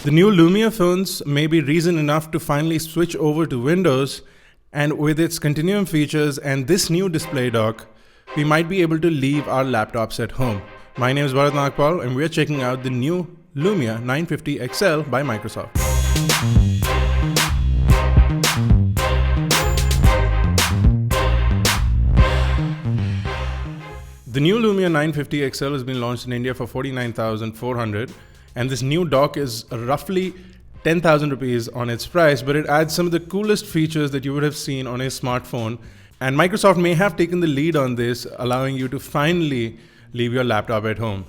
The new Lumia phones may be reason enough to finally switch over to Windows, and with its Continuum features and this new display dock, we might be able to leave our laptops at home. My name is Bharat and we are checking out the new Lumia 950 XL by Microsoft. The new Lumia 950 XL has been launched in India for 49,400, and this new dock is roughly 10,000 rupees on its price, but it adds some of the coolest features that you would have seen on a smartphone, and Microsoft may have taken the lead on this, allowing you to finally leave your laptop at home.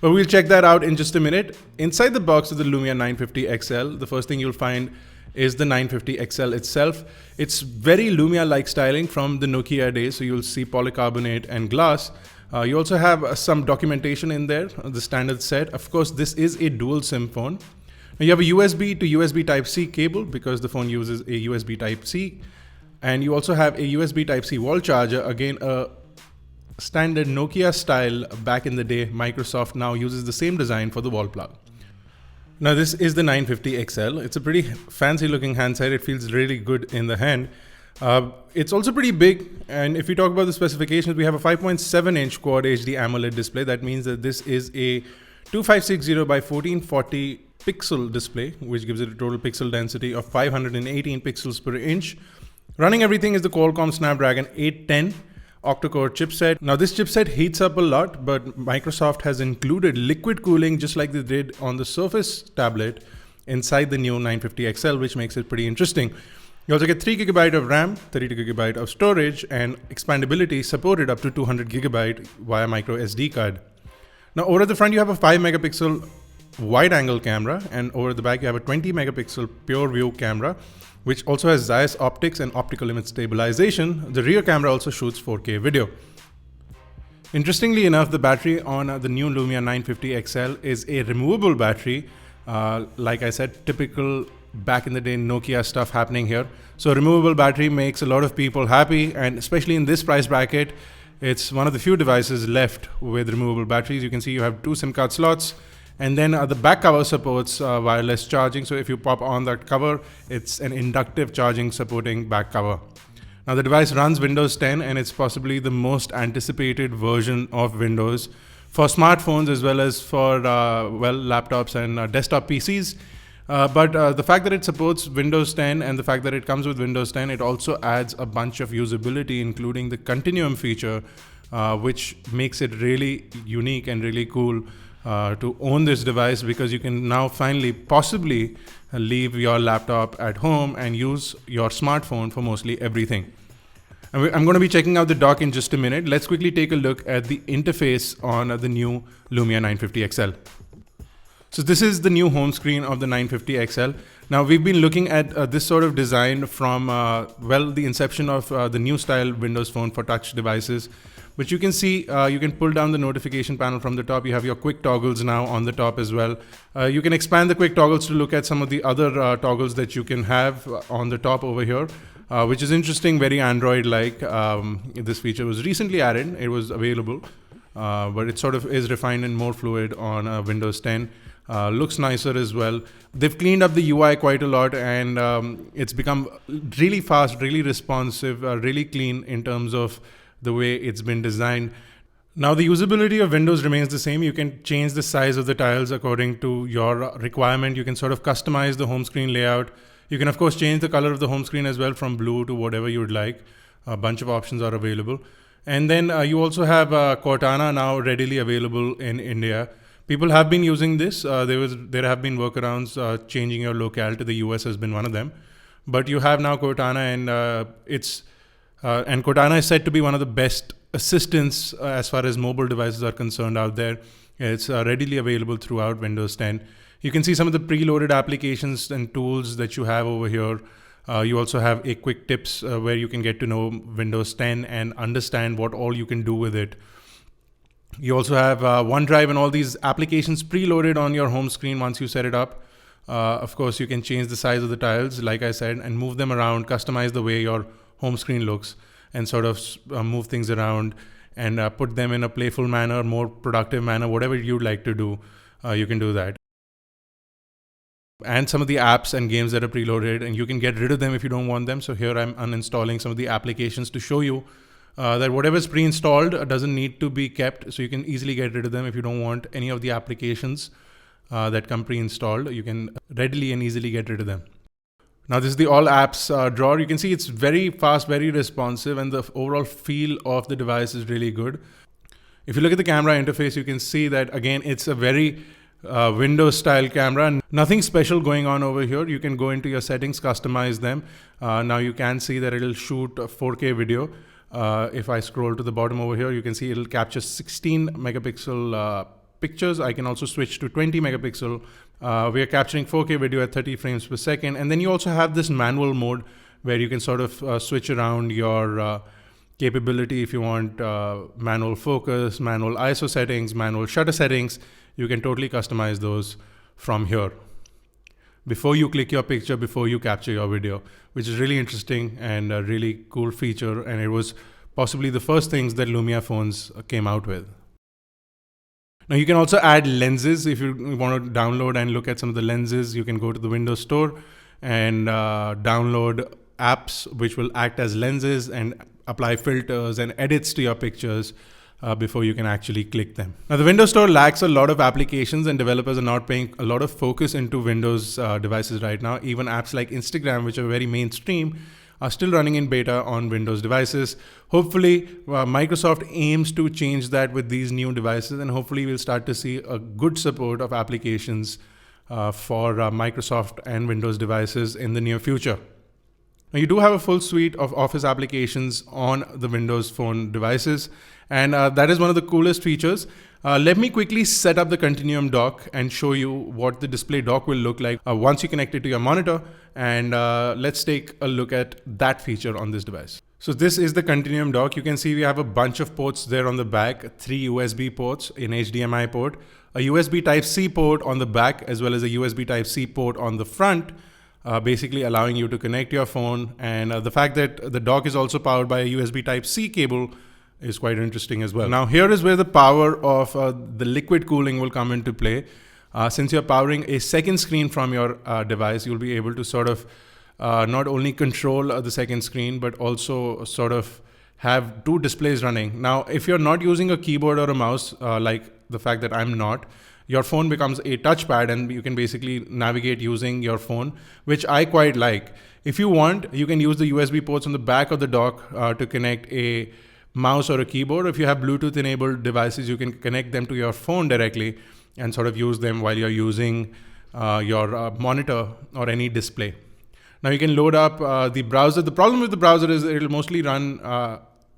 But we'll check that out in just a minute. Inside the box of the Lumia 950 XL, the first thing you'll find is the 950 XL itself. It's very Lumia-like styling from the Nokia days, so you'll see polycarbonate and glass. You also have some documentation in there, the standard set. Of course, this is a dual SIM phone. Now, you have a USB to USB Type-C cable because the phone uses a USB Type-C. And you also have a USB Type-C wall charger, again a standard Nokia style. Back in the day, Microsoft now uses the same design for the wall plug. Now this is the 950 XL. It's a pretty fancy looking handset. It feels really good in the hand. It's also pretty big, and if we talk about the specifications, we have a 5.7 inch Quad HD AMOLED display. That means that this is a 2560 by 1440 pixel display, which gives it a total pixel density of 518 pixels per inch. Running everything is the Qualcomm Snapdragon 810 octa-core chipset. Now this chipset heats up a lot, but Microsoft has included liquid cooling just like they did on the Surface tablet inside the new 950 XL, which makes it pretty interesting. You also get 3 GB of RAM, 32 GB of storage, and expandability supported up to 200 GB via micro SD card. Now over at the front you have a 5 megapixel wide angle camera, and over at the back you have a 20 megapixel pure view camera, which also has Zeiss optics and optical image stabilization. The rear camera also shoots 4K video. Interestingly enough, the battery on the new Lumia 950 XL is a removable battery. Like I said, typical back in the day Nokia stuff happening here. So removable battery makes a lot of people happy, and especially in this price bracket, it's one of the few devices left with removable batteries. You can see you have 2 SIM card slots, and then the back cover supports wireless charging. So if you pop on that cover, it's an inductive charging supporting back cover. Now the device runs Windows 10, and it's possibly the most anticipated version of Windows for smartphones as well as for laptops and desktop PCs. But the fact that it supports Windows 10 and the fact that it comes with Windows 10, it also adds a bunch of usability, including the Continuum feature, which makes it really unique and really cool to own this device, because you can now finally possibly leave your laptop at home and use your smartphone for mostly everything. I'm going to be checking out the dock in just a minute. Let's quickly take a look at the interface on the new Lumia 950 XL. So this is the new home screen of the 950 XL. Now we've been looking at this sort of design from the inception of the new style Windows Phone for touch devices. But you can see you can pull down the notification panel from the top. You have your quick toggles now on the top as well. You can expand the quick toggles to look at some of the other toggles that you can have on the top over here, which is interesting, very Android-like. This feature was recently added. It was available, but it sort of is refined and more fluid on Windows 10. Looks nicer as well. They've cleaned up the UI quite a lot, and it's become really fast, really responsive, really clean in terms of the way it's been designed. Now the usability of Windows remains the same. You can change the size of the tiles according to your requirement. You can sort of customize the home screen layout. You can of course change the color of the home screen as well, from blue to whatever you'd like. A bunch of options are available. And then you also have Cortana now readily available in India. People have been using this. There have been workarounds. Changing your locale to the US has been one of them. But you have now Cortana, and Cortana is said to be one of the best assistants as far as mobile devices are concerned out there. It's readily available throughout Windows 10. You can see some of the preloaded applications and tools that you have over here. You also have a quick tips where you can get to know Windows 10 and understand what all you can do with it. You also have OneDrive and all these applications preloaded on your home screen once you set it up. Of course, you can change the size of the tiles, like I said, and move them around, customize the way your home screen looks, and sort of move things around and put them in a playful manner, more productive manner, whatever you'd like to do, you can do that. and some of the apps and games that are preloaded, and you can get rid of them if you don't want them. So here I'm uninstalling some of the applications to show you that whatever is pre-installed doesn't need to be kept. So you can easily get rid of them if you don't want any of the applications that come pre-installed. You can readily and easily get rid of them. Now this is the all apps drawer. You can see it's very fast, very responsive, and the overall feel of the device is really good. If you look at the camera interface, you can see that again, it's a very Windows style camera. Nothing special going on over here. You can go into your settings, customize them. Now you can see that it'll shoot a 4K video. If I scroll to the bottom over here, you can see it'll capture 16 megapixel pictures. I can also switch to 20 megapixel. We are capturing 4K video at 30 frames per second. And then you also have this manual mode where you can sort of switch around your capability. If you want manual focus, manual ISO settings, manual shutter settings, you can totally customize those from here before you click your picture, before you capture your video, which is really interesting and a really cool feature. And it was possibly the first things that Lumia phones came out with. Now you can also add lenses. If you want to download and look at some of the lenses, you can go to the Windows Store and download apps which will act as lenses and apply filters and edits to your pictures before you can actually click them. Now the Windows Store lacks a lot of applications, and developers are not paying a lot of focus into Windows devices right now. Even apps like Instagram, which are very mainstream, are still running in beta on Windows devices. Hopefully Microsoft aims to change that with these new devices, and hopefully we'll start to see a good support of applications for Microsoft and Windows devices in the near future. Now you do have a full suite of Office applications on the Windows Phone devices, and that is one of the coolest features. Let me quickly set up the Continuum Dock and show you what the display dock will look like once you connect it to your monitor, and let's take a look at that feature on this device. So this is the Continuum Dock. You can see we have a bunch of ports there on the back, 3 USB ports, an HDMI port, a USB Type-C port on the back, as well as a USB Type-C port on the front. Basically allowing you to connect your phone, and the fact that the dock is also powered by a USB Type-C cable is quite interesting as well. Now here is where the power of the liquid cooling will come into play. Since you're powering a second screen from your device, you'll be able to sort of not only control the second screen, but also sort of have 2 displays running. Now if you're not using a keyboard or a mouse, like the fact that I'm not, your phone becomes a touchpad and you can basically navigate using your phone, which I quite like. If you want, you can use the USB ports on the back of the dock to connect a mouse or a keyboard. If you have Bluetooth enabled devices, you can connect them to your phone directly and sort of use them while you're using your monitor or any display. Now you can load up the browser. The problem with the browser is it'll mostly run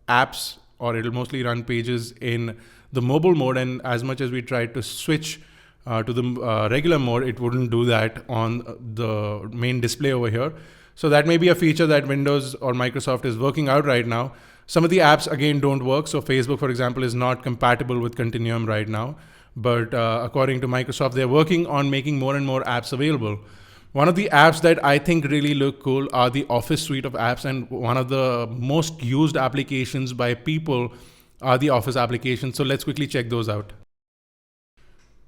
apps, or it'll mostly run pages in the mobile mode, and as much as we tried to switch to the regular mode, it wouldn't do that on the main display over here. So that may be a feature that Windows or Microsoft is working out right now. Some of the apps again don't work. So Facebook, for example, is not compatible with Continuum right now, but according to Microsoft, they're working on making more and more apps available. One of the apps that I think really look cool are the Office suite of apps, and one of the most used applications by people are the Office applications. So let's quickly check those out.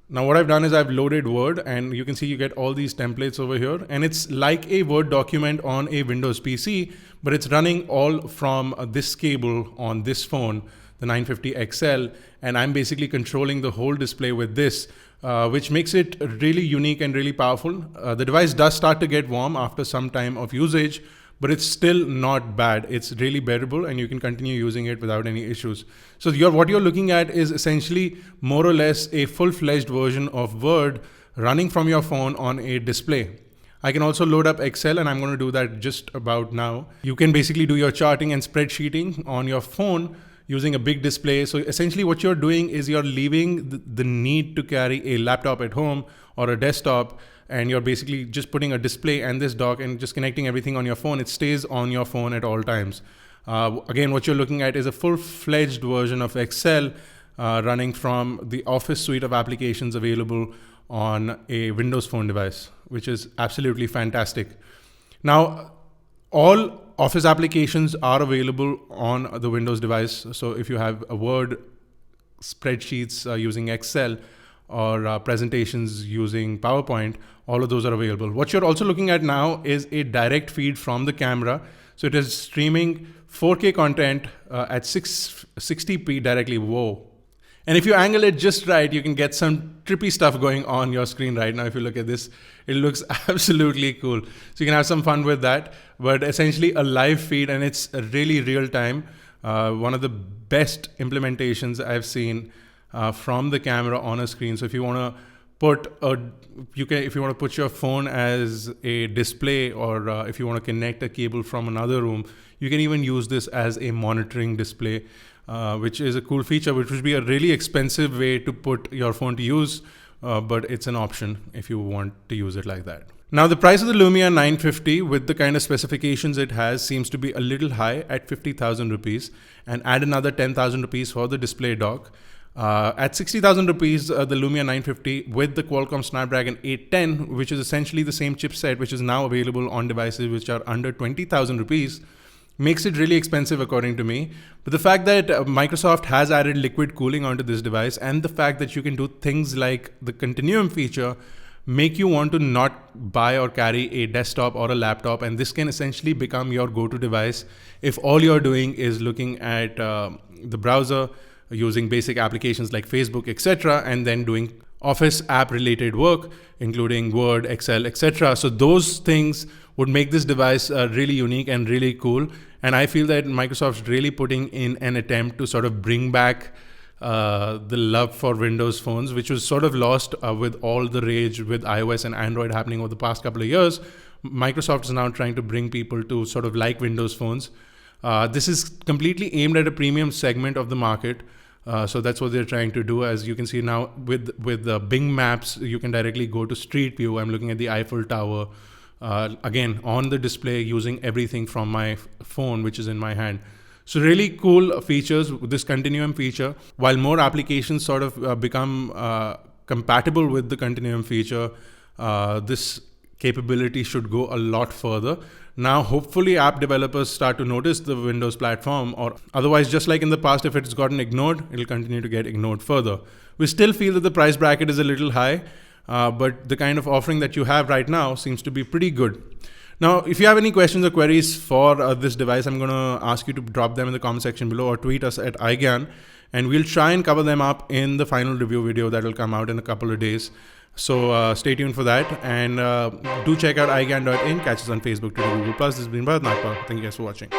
Now what I've done is I've loaded Word, and you can see you get all these templates over here, and it's like a Word document on a Windows PC, but it's running all from this cable on this phone, the 950 XL, and I'm basically controlling the whole display with this, which makes it really unique and really powerful. The device does start to get warm after some time of usage, but it's still not bad. It's really bearable, and you can continue using it without any issues. So what you're looking at is essentially more or less a full-fledged version of Word running from your phone on a display. I can also load up Excel, and I'm going to do that just about now. You can basically do your charting and spreadsheeting on your phone using a big display. So essentially what you're doing is you're leaving the need to carry a laptop at home or a desktop, and you're basically just putting a display and this dock and just connecting everything on your phone. It stays on your phone at all times. Again, what you're looking at is a full-fledged version of Excel running from the Office suite of applications available on a Windows Phone device, which is absolutely fantastic. Now, all Office applications are available on the Windows device. So if you have a Word, spreadsheets using Excel, or presentations using PowerPoint, all of those are available. What you're also looking at now is a direct feed from the camera. So it is streaming 4K content at 660p directly. Whoa. And if you angle it just right, you can get some trippy stuff going on your screen right now. If you look at this, it looks absolutely cool. So you can have some fun with that. But essentially a live feed, and it's really real time. One of the best implementations I've seen from the camera on a screen. So if you want to put your phone as a display, or if you want to connect a cable from another room, you can even use this as a monitoring display. Which is a cool feature, which would be a really expensive way to put your phone to use, but it's an option if you want to use it like that. Now, the price of the Lumia 950 with the kind of specifications it has seems to be a little high at 50,000 rupees, and add another 10,000 rupees for the display dock. At 60,000 rupees, the Lumia 950 with the Qualcomm Snapdragon 810, which is essentially the same chipset, which is now available on devices which are under 20,000 rupees, makes it really expensive according to me. But the fact that Microsoft has added liquid cooling onto this device, and the fact that you can do things like the Continuum feature, make you want to not buy or carry a desktop or a laptop, and this can essentially become your go-to device if all you're doing is looking at the browser, using basic applications like Facebook, etc., and then doing Office app related work, including Word, Excel, etc. So those things would make this device really unique and really cool. And I feel that Microsoft's really putting in an attempt to sort of bring back the love for Windows phones, which was sort of lost with all the rage with iOS and Android happening over the past couple of years. Microsoft is now trying to bring people to sort of like Windows phones. This is completely aimed at a premium segment of the market. So that's what they're trying to do. As you can see now with the Bing Maps, you can directly go to Street View. I'm looking at the Eiffel Tower, again, on the display using everything from my phone, which is in my hand. So really cool features with this Continuum feature. While more applications sort of become compatible with the Continuum feature, this capability should go a lot further. Now, hopefully app developers start to notice the Windows platform, or otherwise, just like in the past, if it's gotten ignored, it'll continue to get ignored further. We still feel that the price bracket is a little high, but the kind of offering that you have right now seems to be pretty good. Now, if you have any questions or queries for this device, I'm going to ask you to drop them in the comment section below or tweet us at iGyaan, and we'll try and cover them up in the final review video that will come out in a couple of days. So stay tuned for that, and do check out iGyaan.in. Catch us on Facebook, Twitter, Google+. This has been Bharat. Thank you guys for watching.